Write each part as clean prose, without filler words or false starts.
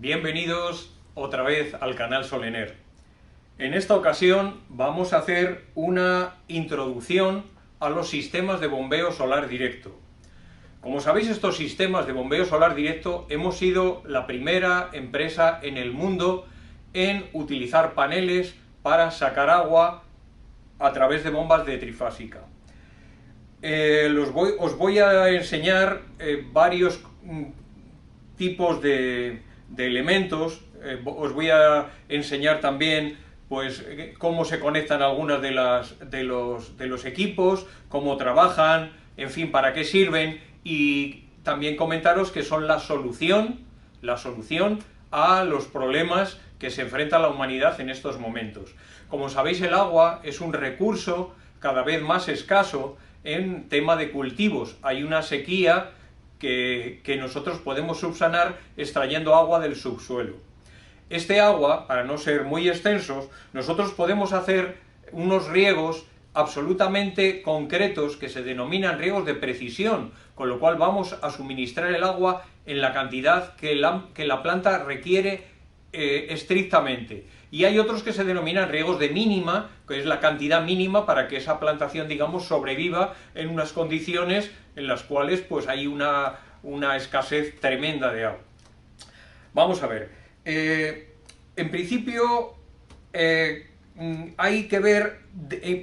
Bienvenidos otra vez al canal Solener. En esta ocasión vamos a hacer una introducción a los sistemas de bombeo solar directo. Como sabéis, estos sistemas de bombeo solar directo hemos sido la primera empresa en el mundo en utilizar paneles para sacar agua a través de bombas de trifásica. Os voy a enseñar varios tipos de elementos. Os voy a enseñar también pues cómo se conectan algunas de los equipos, cómo trabajan, en fin, para qué sirven, y también comentaros que son la solución a los problemas que se enfrenta la humanidad en estos momentos. Como sabéis, el agua es un recurso cada vez más escaso en tema de cultivos. Hay una sequía que nosotros podemos subsanar extrayendo agua del subsuelo. Este agua, para no ser muy extensos, nosotros podemos hacer unos riegos absolutamente concretos que se denominan riegos de precisión, con lo cual vamos a suministrar el agua en la cantidad que la planta requiere estrictamente. Y hay otros que se denominan riegos de mínima, que es la cantidad mínima para que esa plantación, digamos, sobreviva en unas condiciones en las cuales pues hay una escasez tremenda de agua. Vamos a ver, en principio hay que ver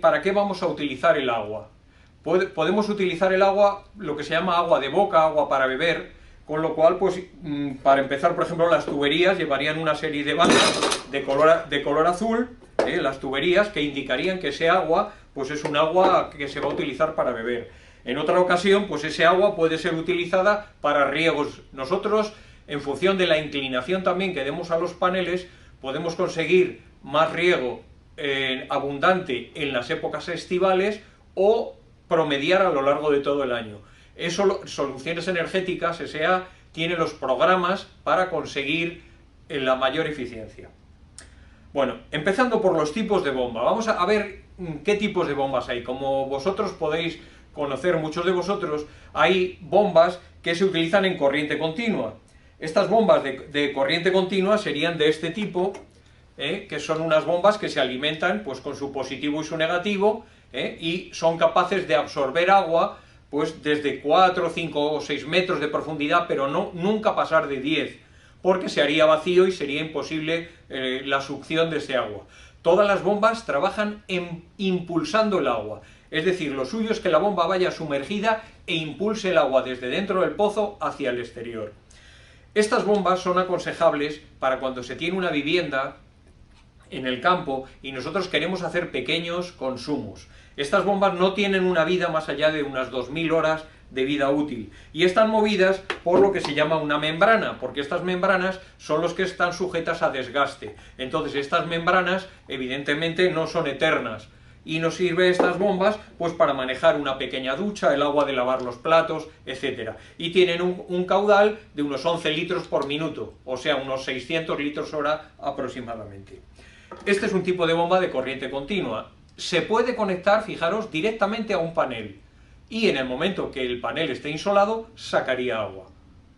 para qué vamos a utilizar el agua. Podemos utilizar el agua, lo que se llama agua de boca, agua para beber, con lo cual, pues, para empezar, por ejemplo, las tuberías llevarían una serie de bandas de color azul, las tuberías, que indicarían que ese agua, pues, es un agua que se va a utilizar para beber. En otra ocasión, pues, ese agua puede ser utilizada para riegos. Nosotros, en función de la inclinación también que demos a los paneles, podemos conseguir más riego abundante en las épocas estivales o promediar a lo largo de todo el año. Eso, Soluciones Energéticas S.A. tiene los programas para conseguir la mayor eficiencia. Bueno, empezando por los tipos de bomba. Vamos a ver qué tipos de bombas hay. Como vosotros podéis conocer, muchos de vosotros, hay bombas que se utilizan en corriente continua. Estas bombas de corriente continua serían de este tipo, que son unas bombas que se alimentan pues con su positivo y su negativo, y son capaces de absorber agua pues desde 4, 5 o 6 metros de profundidad, pero nunca pasar de 10, porque se haría vacío y sería imposible la succión de ese agua. Todas las bombas trabajan impulsando el agua, es decir, lo suyo es que la bomba vaya sumergida e impulse el agua desde dentro del pozo hacia el exterior. Estas bombas son aconsejables para cuando se tiene una vivienda en el campo y nosotros queremos hacer pequeños consumos. Estas bombas no tienen una vida más allá de unas 2000 horas de vida útil y están movidas por lo que se llama una membrana, porque estas membranas son los que están sujetas a desgaste. Entonces estas membranas evidentemente no son eternas y nos sirven estas bombas pues para manejar una pequeña ducha, el agua de lavar los platos, etc. Y tienen un caudal de unos 11 litros por minuto, o sea, unos 600 litros hora aproximadamente. Este es un tipo de bomba de corriente continua. Se puede conectar, fijaros, directamente a un panel y en el momento que el panel esté insolado sacaría agua.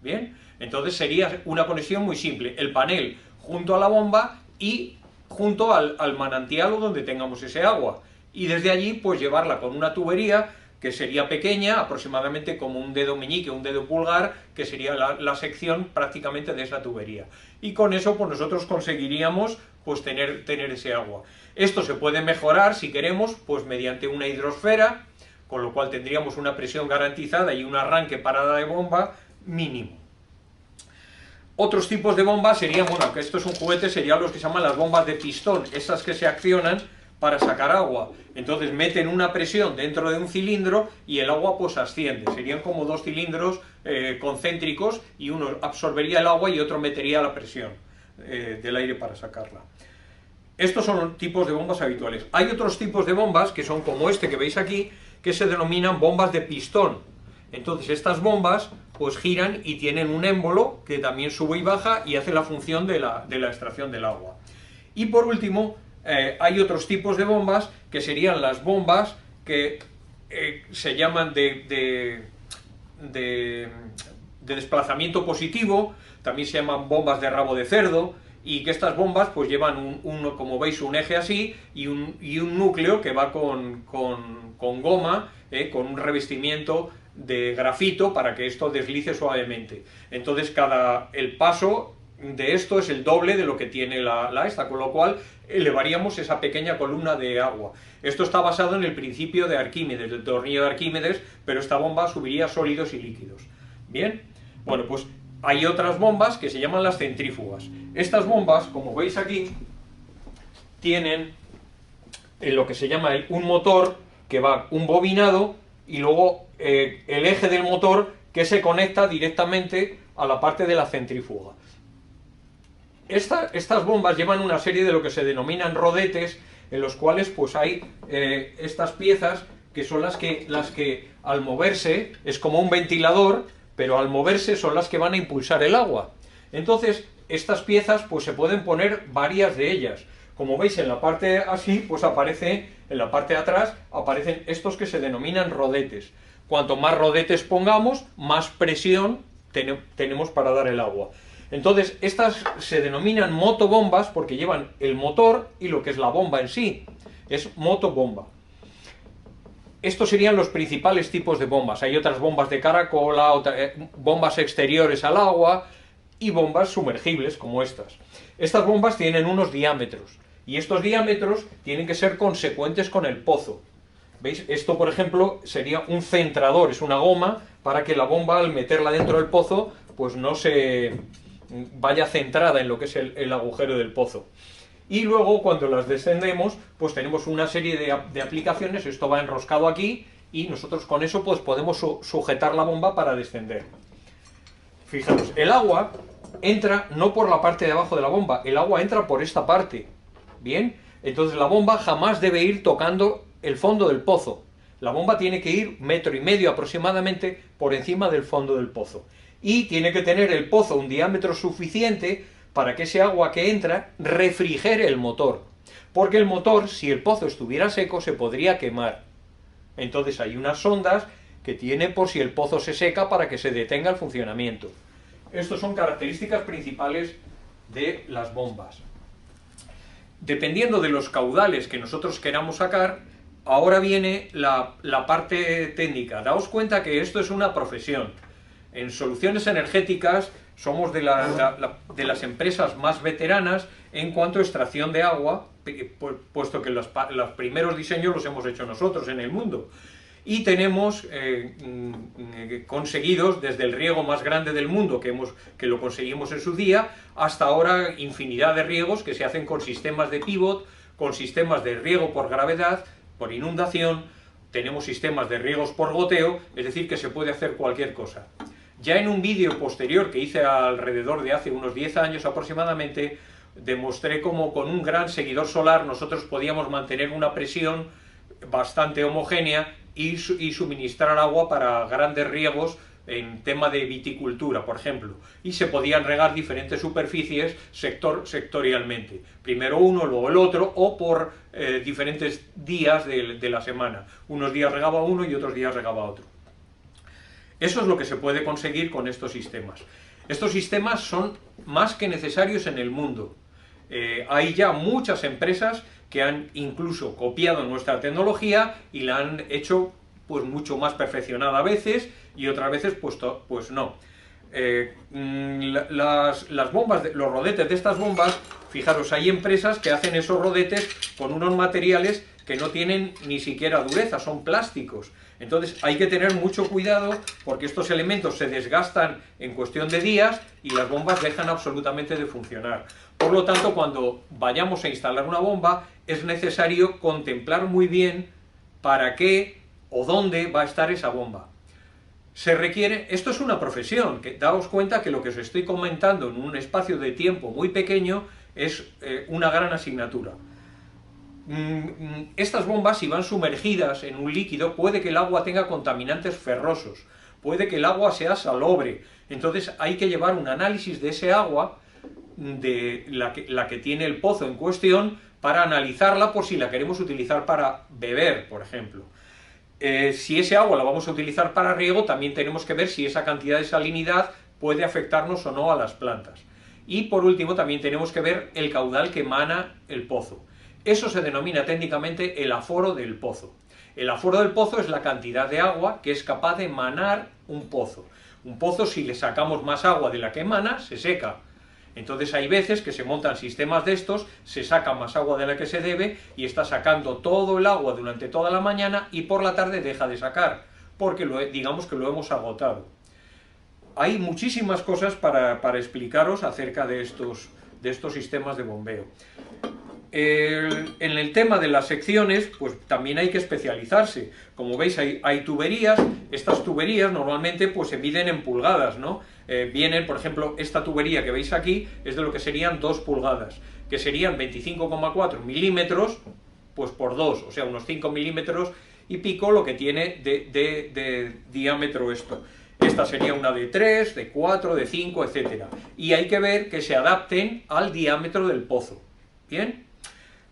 Bien, entonces sería una conexión muy simple, el panel junto a la bomba y junto al manantial o donde tengamos ese agua, y desde allí pues llevarla con una tubería que sería pequeña, aproximadamente como un dedo meñique, un dedo pulgar, que sería la sección prácticamente de esa tubería. Y con eso pues nosotros conseguiríamos pues tener ese agua. Esto se puede mejorar, si queremos, pues mediante una hidrosfera, con lo cual tendríamos una presión garantizada y un arranque parada de bomba mínimo. Otros tipos de bombas serían, bueno, que esto es un juguete, serían los que se llaman las bombas de pistón, esas que se accionan para sacar agua. Entonces meten una presión dentro de un cilindro y el agua pues asciende. Serían como dos cilindros concéntricos y uno absorbería el agua y otro metería la presión del aire para sacarla. Estos son los tipos de bombas habituales. Hay otros tipos de bombas que son como este que veis aquí, que se denominan bombas de pistón. Entonces estas bombas pues giran y tienen un émbolo que también sube y baja y hace la función de la extracción del agua. Y por último, hay otros tipos de bombas que serían las bombas que se llaman de desplazamiento positivo, también se llaman bombas de rabo de cerdo, y que estas bombas pues llevan como veis, un eje así y un núcleo que va con goma, con un revestimiento de grafito para que esto deslice suavemente. Entonces el paso de esto es el doble de lo que tiene la esta, con lo cual elevaríamos esa pequeña columna de agua. Esto está basado en el principio de Arquímedes, del tornillo de Arquímedes, pero esta bomba subiría sólidos y líquidos. Bien, bueno, pues hay otras bombas que se llaman las centrífugas. Estas bombas, como veis aquí, tienen lo que se llama un motor que va un bobinado y luego el eje del motor que se conecta directamente a la parte de la centrífuga. Estas bombas llevan una serie de lo que se denominan rodetes, en los cuales pues hay estas piezas que son las que al moverse es como un ventilador, pero al moverse son las que van a impulsar el agua. Entonces estas piezas pues se pueden poner varias de ellas. Como veis en la parte así, pues aparece, en la parte de atrás, aparecen estos que se denominan rodetes. Cuanto más rodetes pongamos, más presión tenemos para dar el agua. Entonces, estas se denominan motobombas porque llevan el motor y lo que es la bomba en sí. Es motobomba. Estos serían los principales tipos de bombas. Hay otras bombas de caracola, bombas exteriores al agua y bombas sumergibles como estas. Estas bombas tienen unos diámetros y estos diámetros tienen que ser consecuentes con el pozo. ¿Veis? Esto, por ejemplo, sería un centrador, es una goma para que la bomba al meterla dentro del pozo pues no se vaya centrada en lo que es el agujero del pozo. Y luego cuando las descendemos pues tenemos una serie de aplicaciones. Esto va enroscado aquí y nosotros con eso pues podemos sujetar la bomba para descender. Fijaros, el agua entra no por la parte de abajo de la bomba, el agua entra por esta parte. Bien, entonces la bomba jamás debe ir tocando el fondo del pozo. La bomba tiene que ir 1,5 metros aproximadamente por encima del fondo del pozo. Y tiene que tener el pozo un diámetro suficiente para que ese agua que entra refrigere el motor. Porque el motor, si el pozo estuviera seco, se podría quemar. Entonces hay unas sondas que tiene por si el pozo se seca para que se detenga el funcionamiento. Estas son características principales de las bombas. Dependiendo de los caudales que nosotros queramos sacar, ahora viene la parte técnica. Daos cuenta que esto es una profesión. En soluciones energéticas somos de las empresas más veteranas en cuanto a extracción de agua, puesto que los primeros diseños los hemos hecho nosotros en el mundo. Y tenemos conseguidos desde el riego más grande del mundo, que lo conseguimos en su día, hasta ahora infinidad de riegos que se hacen con sistemas de pivot, con sistemas de riego por gravedad, por inundación, tenemos sistemas de riegos por goteo, es decir, que se puede hacer cualquier cosa. Ya en un vídeo posterior que hice alrededor de hace unos 10 años aproximadamente, demostré cómo con un gran seguidor solar nosotros podíamos mantener una presión bastante homogénea y suministrar agua para grandes riegos en tema de viticultura, por ejemplo, y se podían regar diferentes superficies sectorialmente, primero uno, luego el otro, o por diferentes días de la semana. Unos días regaba uno y otros días regaba otro. Eso es lo que se puede conseguir con estos sistemas. Estos sistemas son más que necesarios en el mundo. Hay ya muchas empresas que han incluso copiado nuestra tecnología y la han hecho pues mucho más perfeccionada a veces y otras veces pues no. Las bombas, los rodetes de estas bombas, fijaros, hay empresas que hacen esos rodetes con unos materiales que no tienen ni siquiera dureza, son plásticos. Entonces hay que tener mucho cuidado porque estos elementos se desgastan en cuestión de días y las bombas dejan absolutamente de funcionar. Por lo tanto, cuando vayamos a instalar una bomba, es necesario contemplar muy bien para qué o dónde va a estar esa bomba. Se requiere, esto es una profesión, que daos cuenta que lo que os estoy comentando en un espacio de tiempo muy pequeño es una gran asignatura. Estas bombas, si van sumergidas en un líquido, puede que el agua tenga contaminantes ferrosos, puede que el agua sea salobre, entonces hay que llevar un análisis de ese agua, de la que tiene el pozo en cuestión, para analizarla por si la queremos utilizar para beber, por ejemplo. Si ese agua la vamos a utilizar para riego, también tenemos que ver si esa cantidad de salinidad puede afectarnos o no a las plantas. Y por último también tenemos que ver el caudal que emana el pozo. Eso se denomina técnicamente el aforo del pozo. El aforo del pozo es la cantidad de agua que es capaz de emanar un pozo. Un pozo, si le sacamos más agua de la que emana, se seca. Entonces hay veces que se montan sistemas de estos, se saca más agua de la que se debe y está sacando todo el agua durante toda la mañana y por la tarde deja de sacar, porque digamos que lo hemos agotado. Hay muchísimas cosas para explicaros acerca de estos sistemas de bombeo. En el tema de las secciones, pues también hay que especializarse. Como veis, hay tuberías. Estas tuberías normalmente pues se miden en pulgadas, ¿no? Vienen, por ejemplo, esta tubería que veis aquí es de lo que serían 2 pulgadas, que serían 25,4 milímetros pues por 2, o sea, unos 5 milímetros y pico lo que tiene de diámetro esto. Esta sería una de 3, de 4, de 5, etc. Y hay que ver que se adapten al diámetro del pozo. ¿Bien?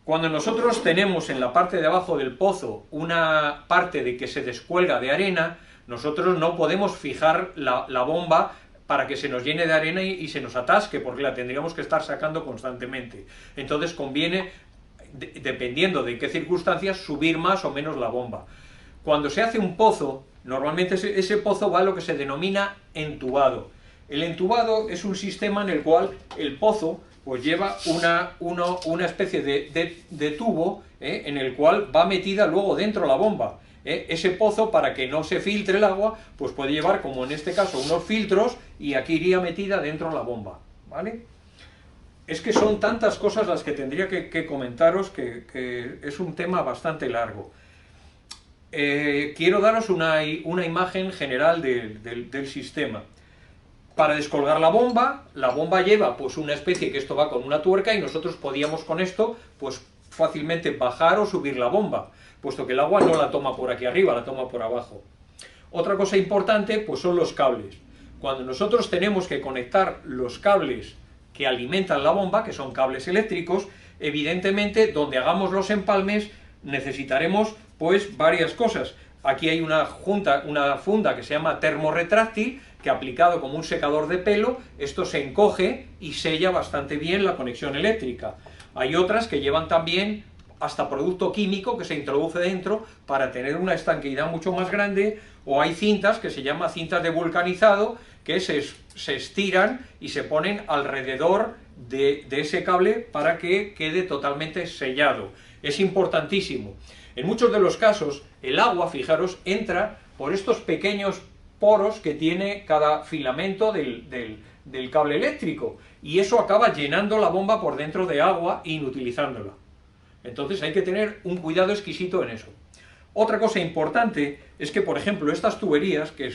Cuando nosotros tenemos en la parte de abajo del pozo una parte de que se descuelga de arena, nosotros no podemos fijar la bomba para que se nos llene de arena y se nos atasque, porque la tendríamos que estar sacando constantemente. Entonces conviene, dependiendo de qué circunstancias, subir más o menos la bomba. Cuando se hace un pozo, normalmente ese pozo va a lo que se denomina entubado. El entubado es un sistema en el cual el pozo pues lleva una especie de tubo en el cual va metida luego dentro la bomba. Ese pozo, para que no se filtre el agua, pues puede llevar, como en este caso, unos filtros y aquí iría metida dentro la bomba, ¿vale? Es que son tantas cosas las que tendría que comentaros que es un tema bastante largo. Quiero daros una imagen general del sistema. Para descolgar la bomba lleva pues una especie, que esto va con una tuerca y nosotros podíamos con esto pues fácilmente bajar o subir la bomba, puesto que el agua no la toma por aquí arriba, la toma por abajo. Otra cosa importante pues son los cables. Cuando nosotros tenemos que conectar los cables que alimentan la bomba, que son cables eléctricos, evidentemente donde hagamos los empalmes necesitaremos pues varias cosas. Aquí hay una funda que se llama termorretráctil, que aplicado como un secador de pelo, esto se encoge y sella bastante bien la conexión eléctrica. Hay otras que llevan también hasta producto químico que se introduce dentro para tener una estanqueidad mucho más grande, o hay cintas que se llaman cintas de vulcanizado, que se estiran y se ponen alrededor de ese cable para que quede totalmente sellado. Es importantísimo. En muchos de los casos, el agua, fijaros, entra por estos pequeños poros que tiene cada filamento del cable eléctrico, y eso acaba llenando la bomba por dentro de agua e inutilizándola. Entonces hay que tener un cuidado exquisito en eso. Otra cosa importante es que, por ejemplo, estas tuberías, que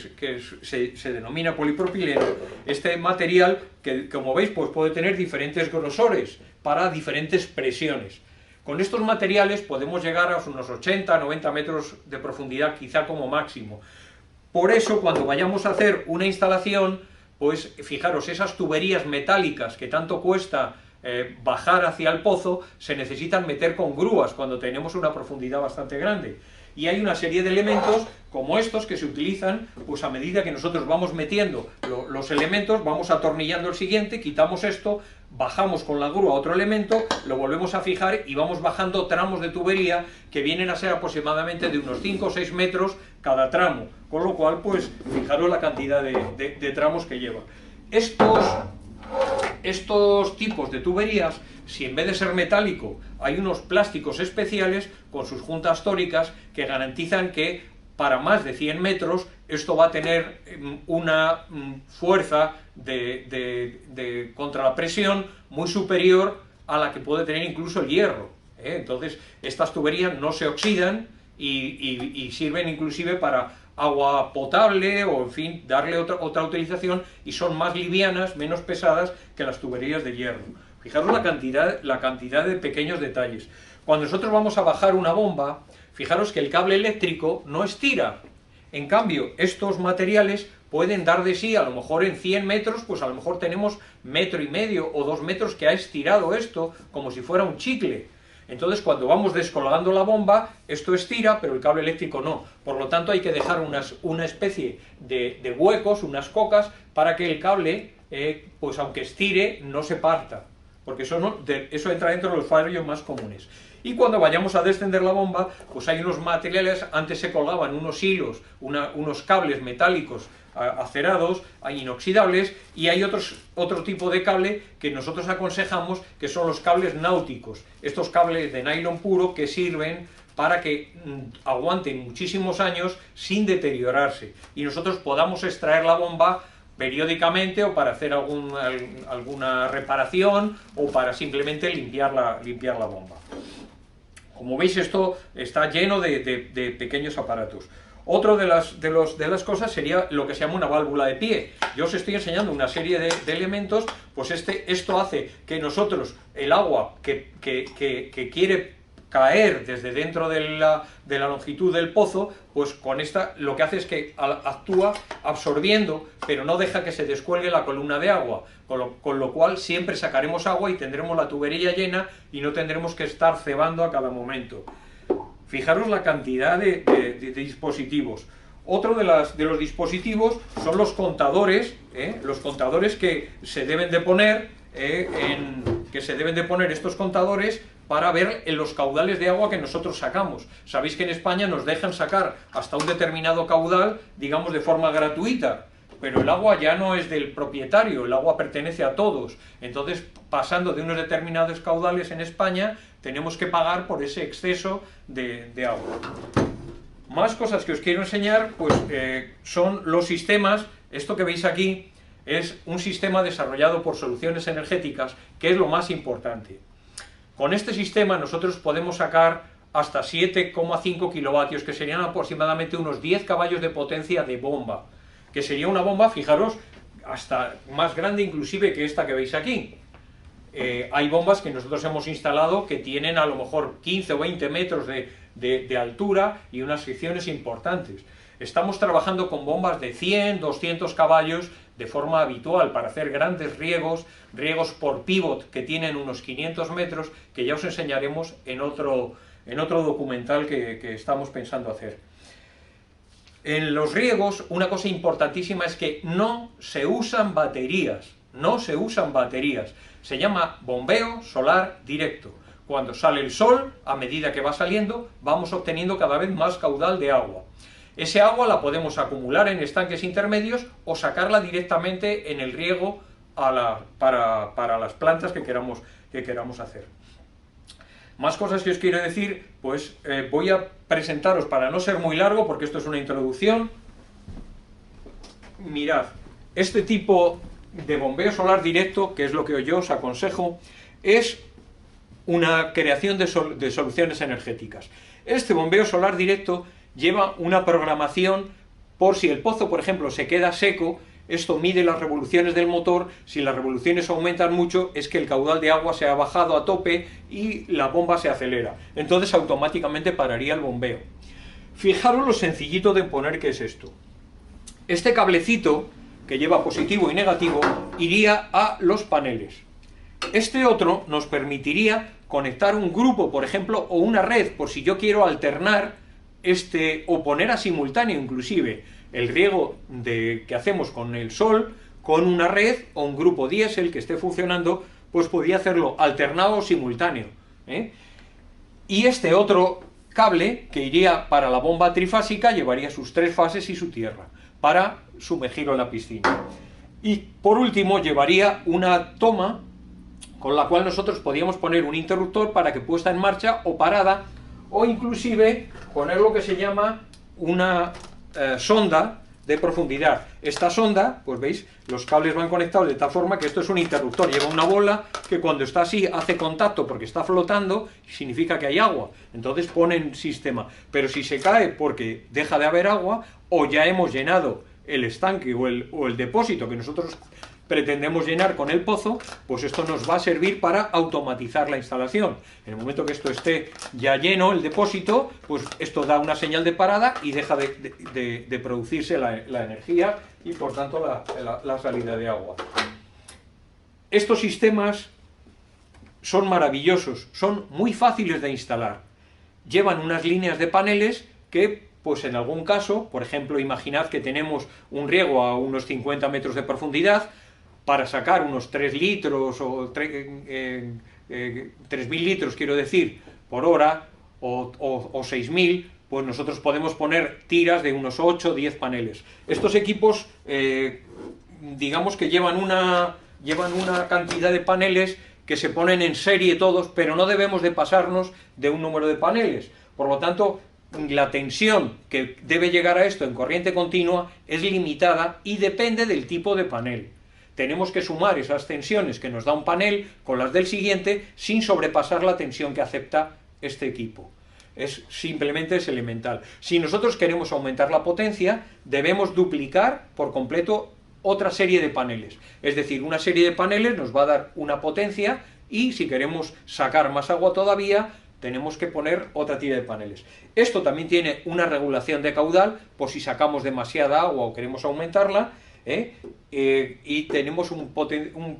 se denomina polipropileno, este material, que como veis, pues puede tener diferentes grosores para diferentes presiones. Con estos materiales podemos llegar a unos 80-90 metros de profundidad, quizá como máximo. Por eso, cuando vayamos a hacer una instalación, pues fijaros, esas tuberías metálicas que tanto cuesta bajar hacia el pozo, se necesitan meter con grúas cuando tenemos una profundidad bastante grande. Y hay una serie de elementos como estos que se utilizan, pues a medida que nosotros vamos metiendo los elementos, vamos atornillando el siguiente, quitamos esto, bajamos con la grúa otro elemento, lo volvemos a fijar y vamos bajando tramos de tubería que vienen a ser aproximadamente de unos 5 o 6 metros cada tramo, con lo cual, pues, fijaros la cantidad de tramos que lleva. Estos tipos de tuberías, si en vez de ser metálico hay unos plásticos especiales con sus juntas tóricas que garantizan que para más de 100 metros esto va a tener una fuerza contra la presión muy superior a la que puede tener incluso el hierro. Entonces estas tuberías no se oxidan y sirven inclusive para agua potable o, en fin, darle otra utilización, y son más livianas, menos pesadas que las tuberías de hierro. Fijaros la cantidad de pequeños detalles. Cuando nosotros vamos a bajar una bomba, fijaros que el cable eléctrico no estira. En cambio, estos materiales pueden dar de sí, a lo mejor en 100 metros, pues a lo mejor tenemos 1,5 metros o 2 metros que ha estirado esto como si fuera un chicle. Entonces, cuando vamos descolgando la bomba, esto estira, pero el cable eléctrico no. Por lo tanto, hay que dejar una especie de huecos, unas cocas, para que el cable, pues aunque estire, no se parta, porque eso entra dentro de los fallos más comunes. Y cuando vayamos a descender la bomba, pues hay unos materiales, antes se colgaban unos hilos, unos cables metálicos acerados, inoxidables, y hay otro tipo de cable que nosotros aconsejamos, que son los cables náuticos. Estos cables de nylon puro que sirven para que aguanten muchísimos años sin deteriorarse, y nosotros podamos extraer la bomba periódicamente, o para hacer alguna reparación, o para simplemente limpiar la bomba. Como veis, esto está lleno de pequeños aparatos. Otro de las cosas sería lo que se llama una válvula de pie. Yo os estoy enseñando una serie de elementos, pues esto hace que nosotros, el agua que quiere caer desde dentro de la longitud del pozo, pues con esta lo que hace es que actúa absorbiendo, pero no deja que se descuelgue la columna de agua, con lo cual siempre sacaremos agua y tendremos la tubería llena y no tendremos que estar cebando a cada momento. Fijaros la cantidad de dispositivos. Otro de los dispositivos son los contadores que se deben de poner, estos contadores, para ver en los caudales de agua que nosotros sacamos. Sabéis que en España nos dejan sacar hasta un determinado caudal, digamos, de forma gratuita, pero el agua ya no es del propietario, el agua pertenece a todos. Entonces, pasando de unos determinados caudales en España, tenemos que pagar por ese exceso de agua. Más cosas que os quiero enseñar, pues son los sistemas. Esto que veis aquí es un sistema desarrollado por Soluciones Energéticas, que es lo más importante. Con este sistema nosotros podemos sacar hasta 7,5 kilovatios, que serían aproximadamente unos 10 caballos de potencia de bomba, que sería una bomba, fijaros, hasta más grande inclusive que esta que veis aquí. Hay bombas que nosotros hemos instalado que tienen a lo mejor 15 o 20 metros de altura y unas secciones importantes. Estamos trabajando con bombas de 100, 200 caballos de forma habitual para hacer grandes riegos por pivot que tienen unos 500 metros, que ya os enseñaremos en otro documental que estamos pensando hacer. En los riegos, una cosa importantísima es que no se usan baterías, se llama bombeo solar directo. Cuando sale el sol, a medida que va saliendo, vamos obteniendo cada vez más caudal de agua. Ese agua la podemos acumular en estanques intermedios o sacarla directamente en el riego para las plantas que queramos hacer. Más cosas que os quiero decir, pues voy a presentaros, para no ser muy largo, porque esto es una introducción. Mirad, este tipo de bombeo solar directo, que es lo que yo os aconsejo, es una creación de Soluciones Energéticas. Este bombeo solar directo lleva una programación por si el pozo, por ejemplo, se queda seco. Esto mide las revoluciones del motor. Si las revoluciones aumentan mucho, es que el caudal de agua se ha bajado a tope y la bomba se acelera. Entonces automáticamente pararía el bombeo. Fijaros lo sencillito de poner que es esto. Este cablecito, que lleva positivo y negativo, iría a los paneles. Este otro nos permitiría conectar un grupo, por ejemplo, o una red, por si yo quiero alternar o poner a simultáneo inclusive el riego que hacemos con el sol, con una red o un grupo diésel que esté funcionando, pues podría hacerlo alternado o simultáneo. Y este otro cable, que iría para la bomba trifásica, llevaría sus 3 fases y su tierra, para sumergirlo en la piscina. Y por último llevaría una toma, con la cual nosotros podíamos poner un interruptor para que puesta en marcha o parada, o inclusive poner lo que se llama una sonda de profundidad. Esta sonda, pues veis, los cables van conectados de tal forma que esto es un interruptor, lleva una bola que cuando está así hace contacto porque está flotando, significa que hay agua, entonces ponen sistema. Pero si se cae porque deja de haber agua, o ya hemos llenado el estanque o el depósito que nosotros pretendemos llenar con el pozo, pues esto nos va a servir para automatizar la instalación. En el momento que esto esté ya lleno, el depósito, pues esto da una señal de parada y deja de producirse la energía y por tanto la salida de agua. Estos sistemas son maravillosos, son muy fáciles de instalar. Llevan unas líneas de paneles que, pues en algún caso, por ejemplo, imaginad que tenemos un riego a unos 50 metros de profundidad, para sacar unos 3 litros o 3.000 litros, quiero decir, por hora, o 6.000, pues nosotros podemos poner tiras de unos 8 o 10 paneles. Estos equipos, digamos que llevan una cantidad de paneles que se ponen en serie todos, pero no debemos de pasarnos de un número de paneles. Por lo tanto, la tensión que debe llegar a esto en corriente continua es limitada y depende del tipo de panel. Tenemos que sumar esas tensiones que nos da un panel con las del siguiente sin sobrepasar la tensión que acepta este equipo. Simplemente es elemental. Si nosotros queremos aumentar la potencia, debemos duplicar por completo otra serie de paneles. Es decir, una serie de paneles nos va a dar una potencia y si queremos sacar más agua todavía, tenemos que poner otra tira de paneles. Esto también tiene una regulación de caudal, por si sacamos demasiada agua o queremos aumentarla, y tenemos un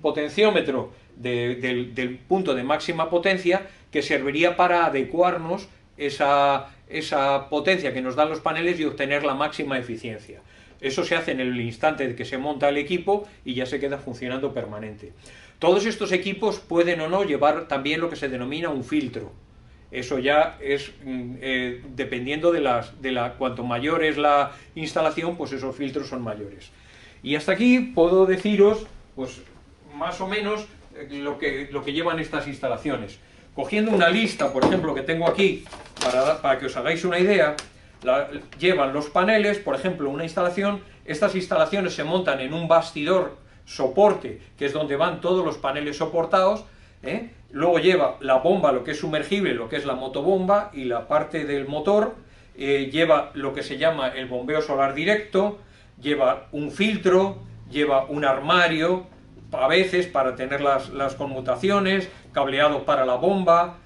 potenciómetro del punto de máxima potencia que serviría para adecuarnos esa potencia que nos dan los paneles y obtener la máxima eficiencia. Eso se hace en el instante de que se monta el equipo y ya se queda funcionando permanente. Todos estos equipos pueden o no llevar también lo que se denomina un filtro. Eso ya es dependiendo cuanto mayor es la instalación, pues esos filtros son mayores. Y hasta aquí puedo deciros, pues más o menos lo que llevan estas instalaciones. Cogiendo una lista, por ejemplo, que tengo aquí, para que os hagáis una idea, llevan los paneles, por ejemplo, una instalación. Estas instalaciones se montan en un bastidor soporte, que es donde van todos los paneles soportados, Luego lleva la bomba, lo que es sumergible, lo que es la motobomba, y la parte del motor, lleva lo que se llama el bombeo solar directo, lleva un filtro, lleva un armario, a veces para tener las conmutaciones, cableado para la bomba,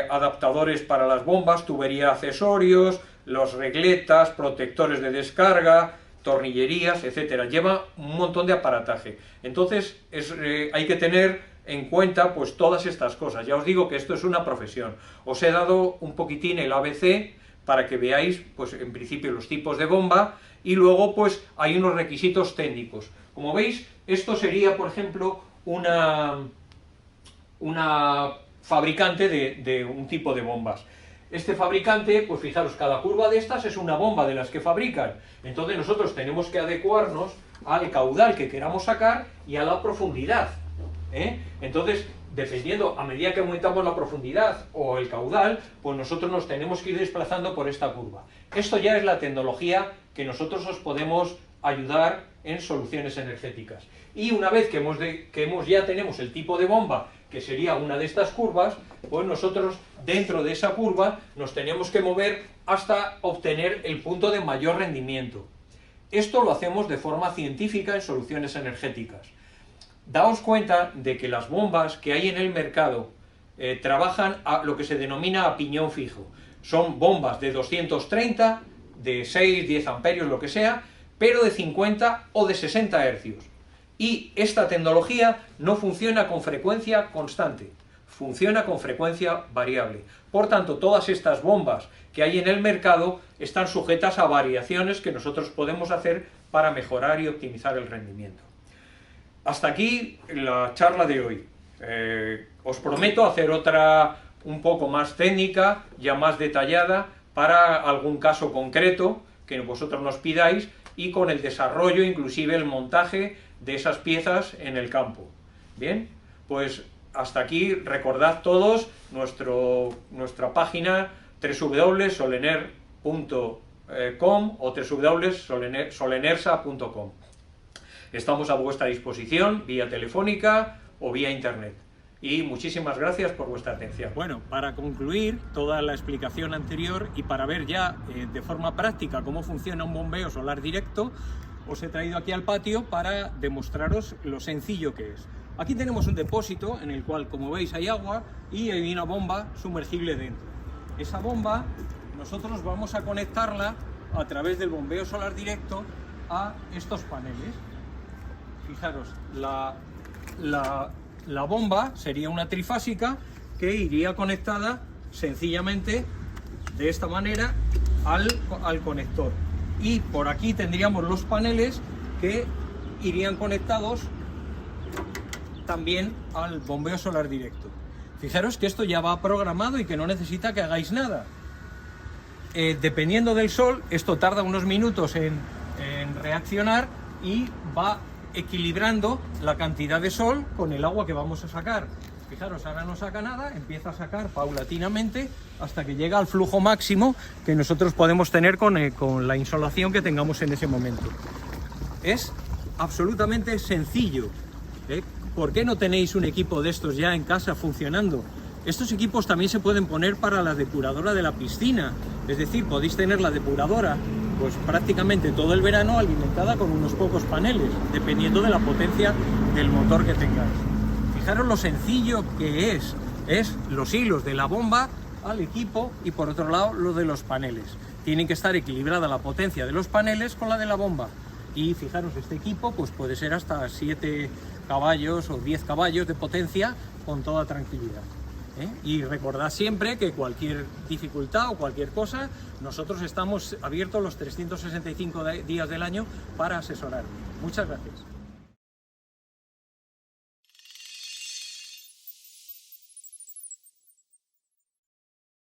adaptadores para las bombas, tubería accesorios, los regletas, protectores de descarga, tornillerías, etcétera. Lleva un montón de aparataje. Entonces hay que tener en cuenta pues todas estas cosas. Ya os digo que esto es una profesión. Os he dado un poquitín el ABC para que veáis, pues en principio, los tipos de bomba, y luego pues hay unos requisitos técnicos. Como veis, esto sería, por ejemplo, una fabricante de un tipo de bombas. Este fabricante, pues fijaros, cada curva de estas es una bomba de las que fabrican. Entonces nosotros tenemos que adecuarnos al caudal que queramos sacar y a la profundidad. Entonces, dependiendo, a medida que aumentamos la profundidad o el caudal, pues nosotros nos tenemos que ir desplazando por esta curva. Esto ya es la tecnología que nosotros os podemos ayudar en soluciones energéticas. Y una vez que ya tenemos el tipo de bomba, que sería una de estas curvas, pues nosotros dentro de esa curva nos tenemos que mover hasta obtener el punto de mayor rendimiento. Esto lo hacemos de forma científica en soluciones energéticas. Daos cuenta de que las bombas que hay en el mercado trabajan a lo que se denomina a piñón fijo. Son bombas de 230, de 6, 10 amperios, lo que sea, pero de 50 o de 60 hercios. Y esta tecnología no funciona con frecuencia constante, funciona con frecuencia variable. Por tanto, todas estas bombas que hay en el mercado están sujetas a variaciones que nosotros podemos hacer para mejorar y optimizar el rendimiento. Hasta aquí la charla de hoy. Os prometo hacer otra un poco más técnica, ya más detallada, para algún caso concreto que vosotros nos pidáis, y con el desarrollo, inclusive el montaje de esas piezas en el campo. Bien, pues hasta aquí. Recordad todos nuestra página www.solener.com o www.solenersa.com. Estamos a vuestra disposición vía telefónica o vía internet. Y muchísimas gracias por vuestra atención. Bueno, para concluir toda la explicación anterior y para ver ya de forma práctica cómo funciona un bombeo solar directo, os he traído aquí al patio para demostraros lo sencillo que es. Aquí tenemos un depósito en el cual, como veis, hay agua y hay una bomba sumergible dentro. Esa bomba nosotros vamos a conectarla a través del bombeo solar directo a estos paneles. Fijaros, la bomba sería una trifásica que iría conectada sencillamente de esta manera al conector. Y por aquí tendríamos los paneles que irían conectados también al bombeo solar directo. Fijaros que esto ya va programado y que no necesita que hagáis nada. Dependiendo del sol, esto tarda unos minutos en reaccionar y va equilibrando la cantidad de sol con el agua que vamos a sacar. Fijaros, ahora no saca nada, empieza a sacar paulatinamente hasta que llega al flujo máximo que nosotros podemos tener con la insolación que tengamos en ese momento. Es absolutamente sencillo. ¿Por qué no tenéis un equipo de estos ya en casa funcionando? Estos equipos también se pueden poner para la depuradora de la piscina, es decir, podéis tener la depuradora pues prácticamente todo el verano alimentada con unos pocos paneles, dependiendo de la potencia del motor que tengáis. Fijaros lo sencillo que es los hilos de la bomba al equipo y por otro lado lo de los paneles. Tienen que estar equilibrada la potencia de los paneles con la de la bomba. Y fijaros, este equipo pues puede ser hasta 7 caballos o 10 caballos de potencia con toda tranquilidad. Y recordad siempre que cualquier dificultad o cualquier cosa, nosotros estamos abiertos los 365 días del año para asesorar. Muchas gracias.